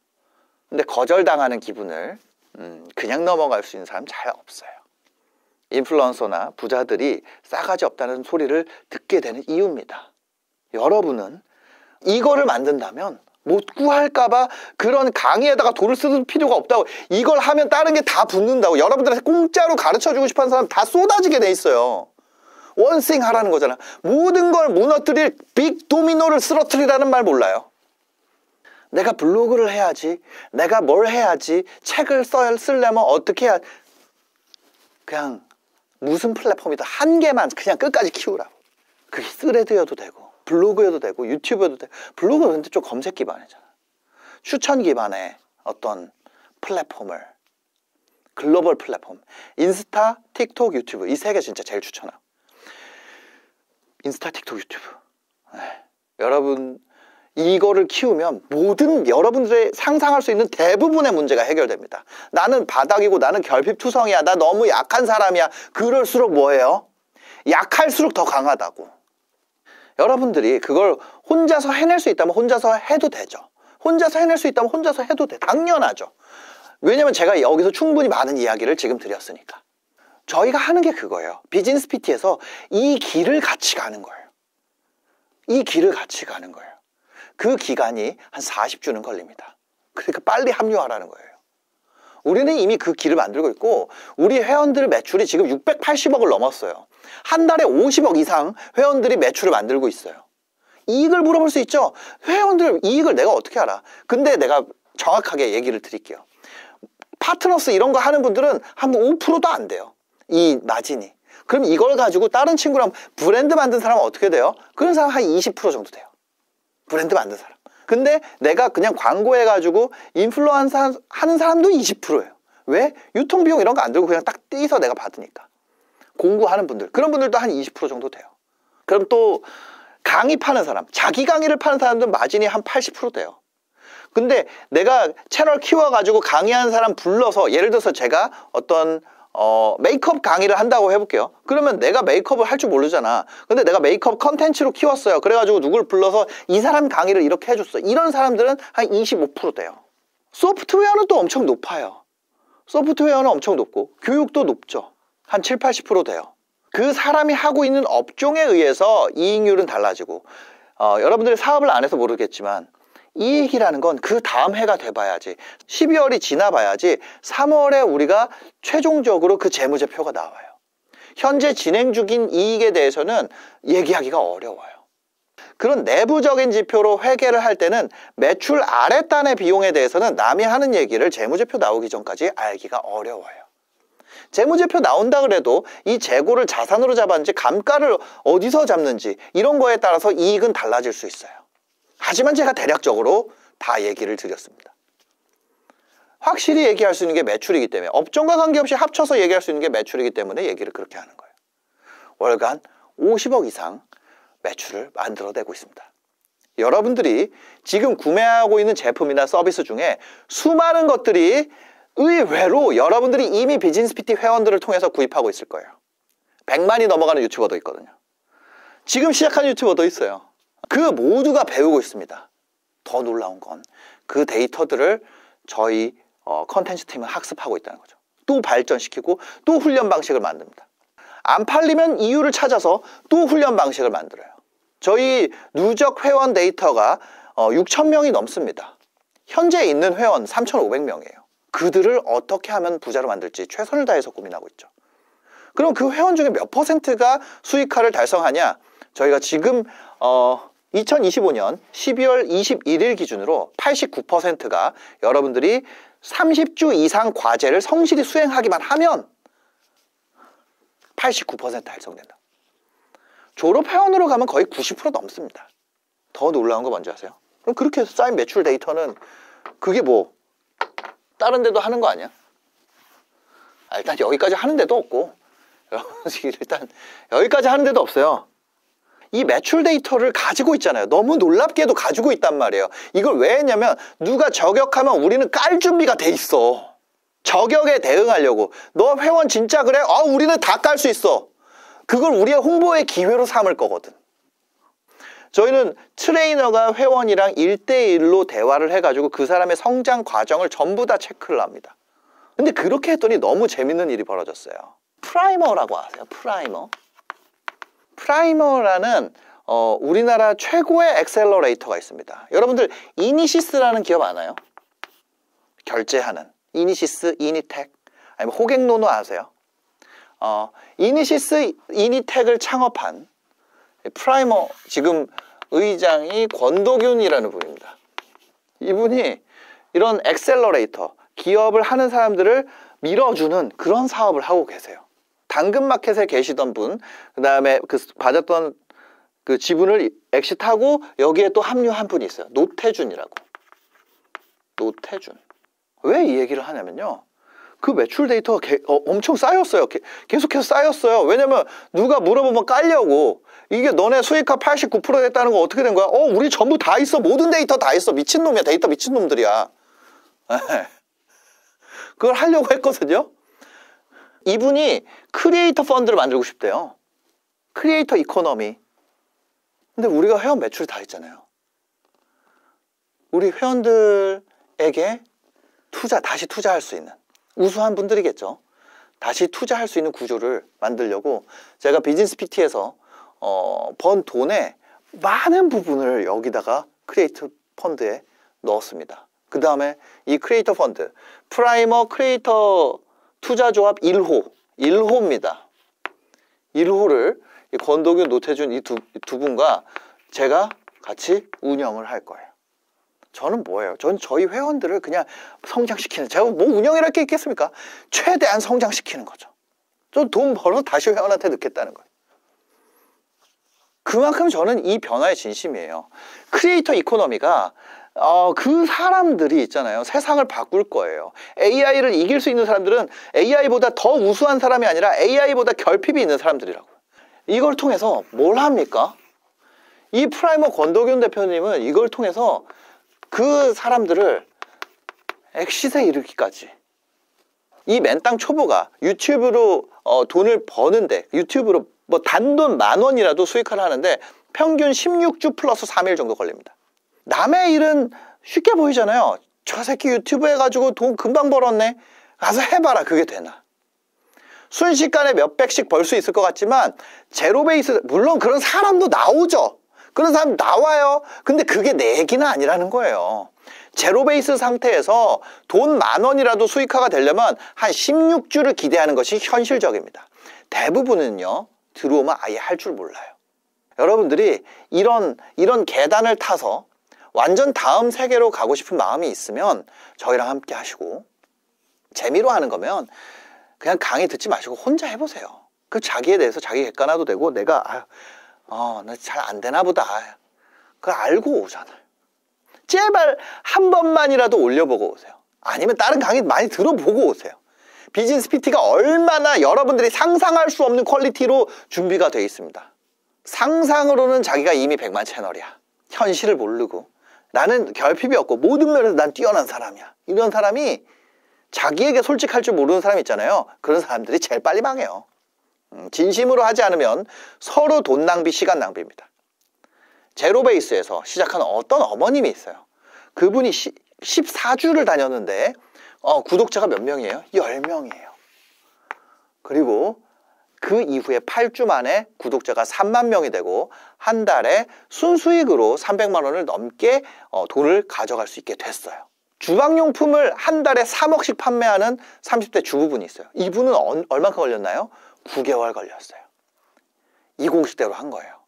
근데 거절당하는 기분을 그냥 넘어갈 수 있는 사람 잘 없어요. 인플루언서나 부자들이 싸가지 없다는 소리를 듣게 되는 이유입니다. 여러분은 이거를 만든다면 못 구할까봐 그런 강의에다가 돈을 쓰는 필요가 없다고. 이걸 하면 다른 게 다 붙는다고. 여러분들한테 공짜로 가르쳐주고 싶어하는 사람 다 쏟아지게 돼 있어요. 원싱 하라는 거잖아. 모든 걸 무너뜨릴 빅 도미노를 쓰러뜨리라는 말 몰라요? 내가 블로그를 해야지, 내가 뭘 해야지, 책을 쓰려면 어떻게 해야. 그냥 무슨 플랫폼이든 한 개만 그냥 끝까지 키우라고. 그게 스레드여도 되고 블로그여도 되고 유튜브여도 되고. 블로그는 근데 좀 검색 기반이잖아. 추천 기반의 어떤 플랫폼을, 글로벌 플랫폼, 인스타, 틱톡, 유튜브, 이 세 개 진짜 제일 추천하고. 인스타, 틱톡, 유튜브. 여러분 이거를 키우면 모든 여러분들의 상상할 수 있는 대부분의 문제가 해결됩니다. 나는 바닥이고 나는 결핍투성이야, 나 너무 약한 사람이야. 그럴수록 뭐예요? 약할수록 더 강하다고. 여러분들이 그걸 혼자서 해낼 수 있다면 혼자서 해도 되죠. 혼자서 해낼 수 있다면 혼자서 해도 돼. 당연하죠. 왜냐면 제가 여기서 충분히 많은 이야기를 지금 드렸으니까. 저희가 하는 게 그거예요. 비즈니스 PT에서 이 길을 같이 가는 거예요. 이 길을 같이 가는 거예요. 그 기간이 한 40주는 걸립니다. 그러니까 빨리 합류하라는 거예요. 우리는 이미 그 길을 만들고 있고 우리 회원들 매출이 지금 680억을 넘었어요. 한 달에 50억 이상 회원들이 매출을 만들고 있어요. 이익을 물어볼 수 있죠. 회원들 이익을 내가 어떻게 알아? 근데 내가 정확하게 얘기를 드릴게요. 파트너스 이런 거 하는 분들은 한 5%도 안 돼요. 이 마진이. 그럼 이걸 가지고 다른 친구랑 브랜드 만든 사람은 어떻게 돼요? 그런 사람 한 20% 정도 돼요. 브랜드 만든 사람. 근데 내가 그냥 광고해가지고 인플루언서 하는 사람도 20%예요. 왜? 유통비용 이런 거 안 들고 그냥 딱 떼서 내가 받으니까. 공부하는 분들, 그런 분들도 한 20% 정도 돼요. 그럼 또 강의 파는 사람, 자기 강의를 파는 사람들은 마진이 한 80% 돼요. 근데 내가 채널 키워가지고 강의하는 사람 불러서, 예를 들어서 제가 어떤 메이크업 강의를 한다고 해볼게요. 그러면 내가 메이크업을 할 줄 모르잖아. 근데 내가 메이크업 컨텐츠로 키웠어요. 그래가지고 누굴 불러서 이 사람 강의를 이렇게 해줬어. 이런 사람들은 한 25% 돼요. 소프트웨어는 또 엄청 높아요. 소프트웨어는 엄청 높고 교육도 높죠. 한 7, 80% 돼요. 그 사람이 하고 있는 업종에 의해서 이익률은 달라지고 여러분들이 사업을 안 해서 모르겠지만 이익이라는 건 그 다음 해가 돼봐야지, 12월이 지나봐야지 3월에 우리가 최종적으로 그 재무제표가 나와요. 현재 진행 중인 이익에 대해서는 얘기하기가 어려워요. 그런 내부적인 지표로 회계를 할 때는 매출 아랫단의 비용에 대해서는 남이 하는 얘기를 재무제표 나오기 전까지 알기가 어려워요. 재무제표 나온다 그래도 이 재고를 자산으로 잡았는지 감가를 어디서 잡는지 이런 거에 따라서 이익은 달라질 수 있어요. 하지만 제가 대략적으로 다 얘기를 드렸습니다. 확실히 얘기할 수 있는 게 매출이기 때문에, 업종과 관계없이 합쳐서 얘기할 수 있는 게 매출이기 때문에 얘기를 그렇게 하는 거예요. 월간 50억 이상 매출을 만들어내고 있습니다. 여러분들이 지금 구매하고 있는 제품이나 서비스 중에 수많은 것들이 의외로 여러분들이 이미 비즈니스 PT 회원들을 통해서 구입하고 있을 거예요. 100만이 넘어가는 유튜버도 있거든요. 지금 시작한 유튜버도 있어요. 그 모두가 배우고 있습니다. 더 놀라운 건 그 데이터들을 저희 컨텐츠 팀은 학습하고 있다는 거죠. 또 발전시키고 또 훈련 방식을 만듭니다. 안 팔리면 이유를 찾아서 또 훈련 방식을 만들어요. 저희 누적 회원 데이터가 6,000명이 넘습니다. 현재 있는 회원 3,500명이에요. 그들을 어떻게 하면 부자로 만들지 최선을 다해서 고민하고 있죠. 그럼 그 회원 중에 몇 퍼센트가 수익화를 달성하냐? 저희가 지금 2025년 12월 21일 기준으로 89%가 여러분들이 30주 이상 과제를 성실히 수행하기만 하면 89% 달성된다. 졸업회원으로 가면 거의 90% 넘습니다. 더 놀라운 거 뭔지 아세요? 그럼 그렇게 해서 쌓인 매출 데이터는 그게 뭐 다른 데도 하는 거 아니야? 일단 여기까지 하는 데도 없고, 일단 여기까지 하는 데도 없어요. 이 매출 데이터를 가지고 있잖아요. 너무 놀랍게도 가지고 있단 말이에요. 이걸 왜 했냐면 누가 저격하면 우리는 깔 준비가 돼 있어. 저격에 대응하려고. 너 회원 진짜 그래? 우리는 다 깔 수 있어. 그걸 우리의 홍보의 기회로 삼을 거거든. 저희는 트레이너가 회원이랑 1대1로 대화를 해가지고 그 사람의 성장 과정을 전부 다 체크를 합니다. 근데 그렇게 했더니 너무 재밌는 일이 벌어졌어요. 프라이머라고 아세요? 프라이머라는 우리나라 최고의 엑셀러레이터가 있습니다. 여러분들 이니시스라는 기업 아나요? 결제하는 이니시스, 이니텍, 아니면 호갱노노 아세요? 이니시스, 이니텍을 창업한 프라이머 지금 의장이 권도균이라는 분입니다. 이분이 이런 엑셀러레이터, 기업을 하는 사람들을 밀어주는 그런 사업을 하고 계세요. 당근마켓에 계시던 분, 그 다음에 받았던 그 지분을 엑시트하고 여기에 또 합류한 분이 있어요. 노태준이라고. 노태준. 왜 이 얘기를 하냐면요. 그 매출 데이터가 엄청 쌓였어요. 계속해서 쌓였어요. 왜냐면 누가 물어보면 깔려고. 이게 너네 수익화 89% 됐다는 거 어떻게 된 거야? 우리 전부 다 있어. 모든 데이터 다 있어. 미친놈이야. 데이터 미친놈들이야. 그걸 하려고 했거든요. 이분이 크리에이터 펀드를 만들고 싶대요. 크리에이터 이코노미. 근데 우리가 회원 매출이 다 있잖아요. 우리 회원들에게 다시 투자할 수 있는 우수한 분들이겠죠. 다시 투자할 수 있는 구조를 만들려고 제가 비즈니스 PT에서 번 돈의 많은 부분을 여기다가 크리에이터 펀드에 넣었습니다. 그 다음에 이 크리에이터 펀드, 프라이머 크리에이터 투자조합 1호입니다. 1호를 권도균, 노태준 이 두 분과 제가 같이 운영을 할 거예요. 저는 뭐예요? 전 저희 회원들을 그냥 성장시키는, 제가 뭐 운영이랄 게 있겠습니까? 최대한 성장시키는 거죠. 전 돈 벌어 다시 회원한테 넣겠다는 거예요. 그만큼 저는 이 변화에 진심이에요. 크리에이터 이코노미가 그 사람들이 있잖아요. 세상을 바꿀 거예요. AI를 이길 수 있는 사람들은 AI보다 더 우수한 사람이 아니라 AI보다 결핍이 있는 사람들이라고요. 이걸 통해서 뭘 합니까? 이 프라이머 권도균 대표님은 이걸 통해서 그 사람들을 엑시트에 이르기까지, 이 맨땅 초보가 유튜브로 돈을 버는데, 유튜브로 뭐 단돈 10,000원이라도 수익화를 하는데 평균 16주 플러스 3일 정도 걸립니다. 남의 일은 쉽게 보이잖아요. 저 새끼 유튜브 해가지고 돈 금방 벌었네. 가서 해봐라. 그게 되나? 순식간에 몇백씩 벌 수 있을 것 같지만 제로 베이스, 물론 그런 사람도 나오죠. 그런 사람 나와요. 근데 그게 내 얘기는 아니라는 거예요. 제로 베이스 상태에서 돈 10,000원이라도 수익화가 되려면 한 16주를 기대하는 것이 현실적입니다. 대부분은요, 들어오면 아예 할 줄 몰라요. 여러분들이 이런 계단을 타서 완전 다음 세계로 가고 싶은 마음이 있으면 저희랑 함께 하시고, 재미로 하는 거면 그냥 강의 듣지 마시고 혼자 해보세요. 그 자기에 대해서 자기 객관화도 되고, 내가 나 잘 안 되나 보다, 그걸 알고 오잖아요. 제발 한 번만이라도 올려보고 오세요. 아니면 다른 강의 많이 들어보고 오세요. 비즈니스 PT가 얼마나 여러분들이 상상할 수 없는 퀄리티로 준비가 되어 있습니다. 상상으로는 자기가 이미 100만 채널이야. 현실을 모르고 나는 결핍이 없고 모든 면에서 난 뛰어난 사람이야. 이런 사람이 자기에게 솔직할 줄 모르는 사람 있잖아요. 그런 사람들이 제일 빨리 망해요. 진심으로 하지 않으면 서로 돈 낭비, 시간 낭비입니다. 제로베이스에서 시작한 어떤 어머님이 있어요. 그분이 14주를 다녔는데 구독자가 몇 명이에요? 10명이에요. 그리고 그 이후에 8주 만에 구독자가 3만 명이 되고 한 달에 순수익으로 300만 원을 넘게 돈을 가져갈 수 있게 됐어요. 주방용품을 한 달에 3억씩 판매하는 30대 주부분이 있어요. 이분은 얼마큼 걸렸나요? 9개월 걸렸어요. 이 공식대로 한 거예요.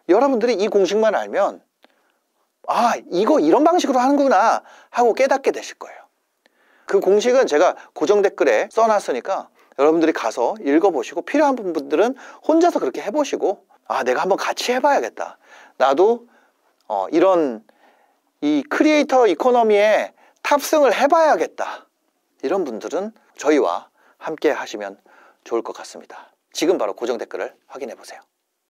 여러분들이 이 공식만 알면 이거 이런 방식으로 하는구나 하고 깨닫게 되실 거예요. 그 공식은 제가 고정 댓글에 써놨으니까 여러분들이 가서 읽어보시고, 필요한 분들은 혼자서 그렇게 해보시고, 내가 한번 같이 해봐야겠다, 나도 이런 이 크리에이터 이코노미에 탑승을 해봐야겠다, 이런 분들은 저희와 함께 하시면 좋을 것 같습니다. 지금 바로 고정 댓글을 확인해 보세요.